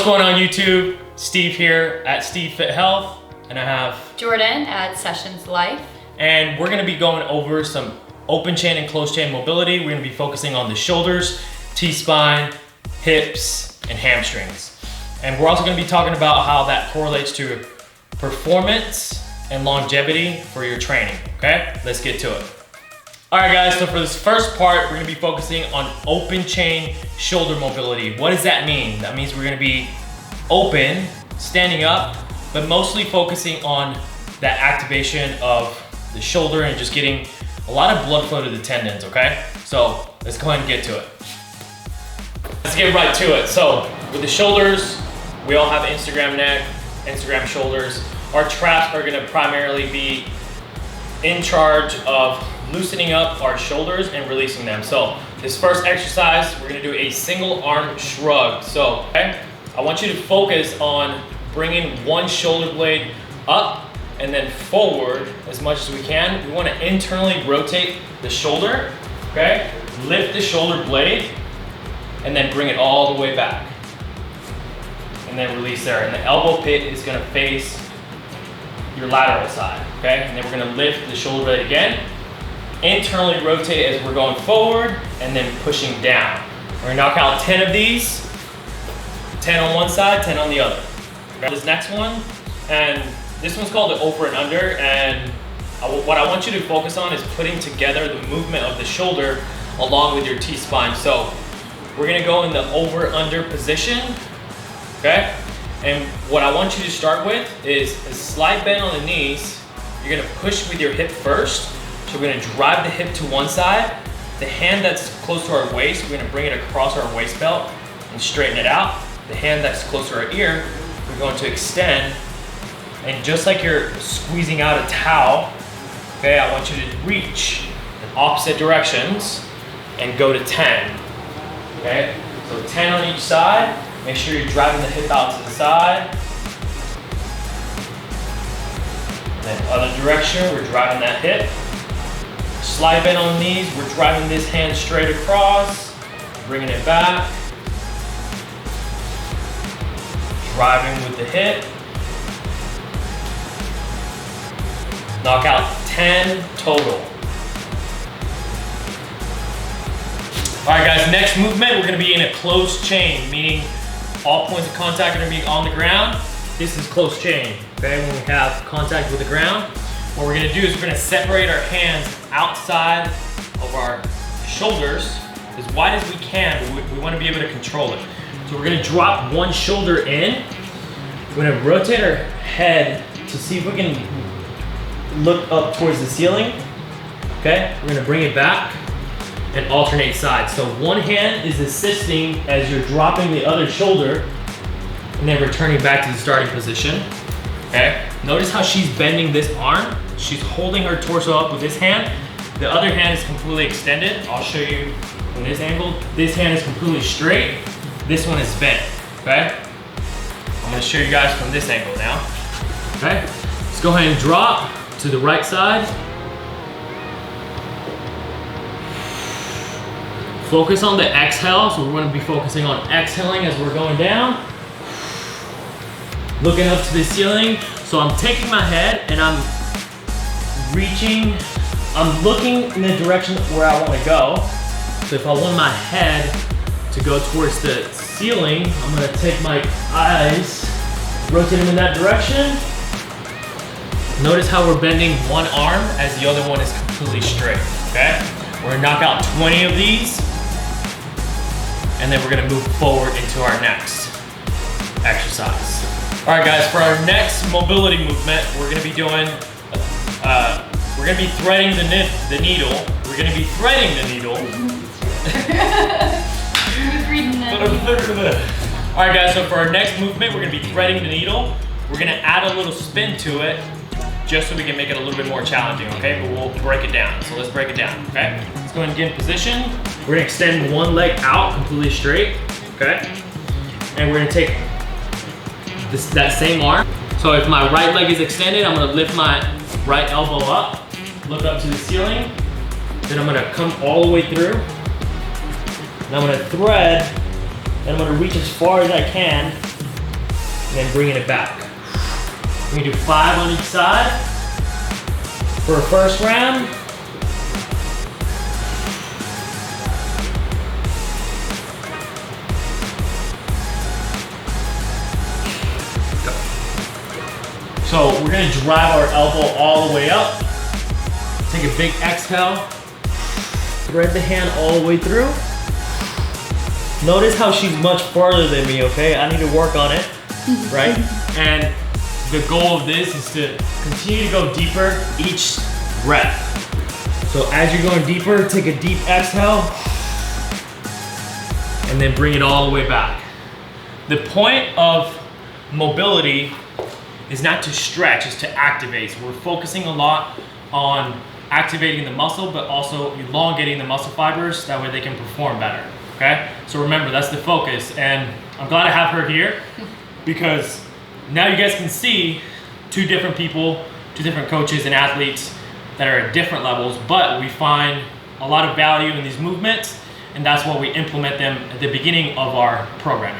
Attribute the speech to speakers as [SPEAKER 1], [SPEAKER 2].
[SPEAKER 1] What's going on YouTube? Steve here at Steve Fit Health, and I have
[SPEAKER 2] Jordan at Sessions Life.
[SPEAKER 1] And we're gonna be going over some open chain and closed chain mobility. We're gonna be focusing on the shoulders, T-spine, hips, and hamstrings. And we're also gonna be talking about how that correlates to performance and longevity for your training, okay? Let's get to it. All right guys, so for this first part, we're gonna be focusing on open chain shoulder mobility. What does that mean? That means we're gonna be open, standing up, but mostly focusing on that activation of the shoulder and just getting a lot of blood flow to the tendons, okay? So let's go ahead and get to it. Let's get right to it. So with the shoulders, we all have Instagram neck, Instagram shoulders. Our traps are gonna primarily be in charge of loosening up our shoulders and releasing them. So this first exercise, we're gonna do a single arm shrug. So, okay, I want you to focus on bringing one shoulder blade up and then forward as much as we can. We wanna internally rotate the shoulder, okay? Lift the shoulder blade and then bring it all the way back. And then release there. And the elbow pit is gonna face your lateral side, okay? And then we're gonna lift the shoulder blade again. Internally rotate as we're going forward and then pushing down. We're gonna knock out 10 of these, 10 on one side, 10 on the other. This next one, and this one's called the over and under, and what I want you to focus on is putting together the movement of the shoulder along with your T-spine. So we're gonna go in the over under position, okay? And what I want you to start with is a slight bend on the knees. You're gonna push with your hip first. So we're gonna drive the hip to one side. The hand that's close to our waist, we're gonna bring it across our waist belt and straighten it out. The hand that's close to our ear, we're going to extend. And just like you're squeezing out a towel, okay, I want you to reach in opposite directions and go to 10, okay? So 10 on each side. Make sure you're driving the hip out to the side. And then other direction, we're driving that hip. Slight bend on the knees, we're driving this hand straight across, bringing it back. Driving with the hip. Knock out 10 total. All right guys, next movement, we're gonna be in a closed chain, meaning all points of contact are gonna be on the ground. This is closed chain, okay? When we have contact with the ground, what we're gonna do is we're gonna separate our hands outside of our shoulders as wide as we can. We wanna be able to control it. So we're gonna drop one shoulder in. We're gonna rotate our head to see if we can look up towards the ceiling, okay? We're gonna bring it back and alternate sides. So one hand is assisting as you're dropping the other shoulder and then returning back to the starting position, okay? Notice how she's bending this arm. She's holding her torso up with this hand. The other hand is completely extended. I'll show you from this angle. This hand is completely straight. This one is bent, okay? I'm gonna show you guys from this angle now, okay? Let's go ahead and drop to the right side. Focus on the exhale, so we're gonna be focusing on exhaling as we're going down. Looking up to the ceiling. So I'm taking my head and I'm reaching, I'm looking in the direction where I wanna go. So if I want my head to go towards the ceiling, I'm gonna take my eyes, rotate them in that direction. Notice how we're bending one arm as the other one is completely straight, okay? We're gonna knock out 20 of these, and then we're gonna move forward into our next exercise. All right guys, for our next mobility movement, we're gonna be doing, we're gonna be threading the needle. We're gonna be threading the needle. All right guys, so for our next movement, we're gonna be threading the needle. We're gonna add a little spin to it, just so we can make it a little bit more challenging, okay? But we'll break it down. So let's break it down, okay? Let's go ahead and get in position. We're gonna extend one leg out completely straight, okay? And we're gonna take that same arm. So if my right leg is extended, I'm gonna lift my right elbow up, look up to the ceiling. Then I'm gonna come all the way through. And I'm gonna thread, and I'm gonna reach as far as I can and then bringing it back. We're gonna do 5 on each side for a first round. So we're gonna drive our elbow all the way up. Take a big exhale. Thread the hand all the way through. Notice how she's much farther than me, okay? I need to work on it, right? And the goal of this is to continue to go deeper each rep. So as you're going deeper, take a deep exhale and then bring it all the way back. The point of mobility is not to stretch, it's to activate. So we're focusing a lot on activating the muscle, but also elongating the muscle fibers, that way they can perform better, okay? So remember, that's the focus, and I'm glad I have her here because now you guys can see 2 different people, 2 different coaches and athletes that are at different levels, but we find a lot of value in these movements, and that's why we implement them at the beginning of our programming.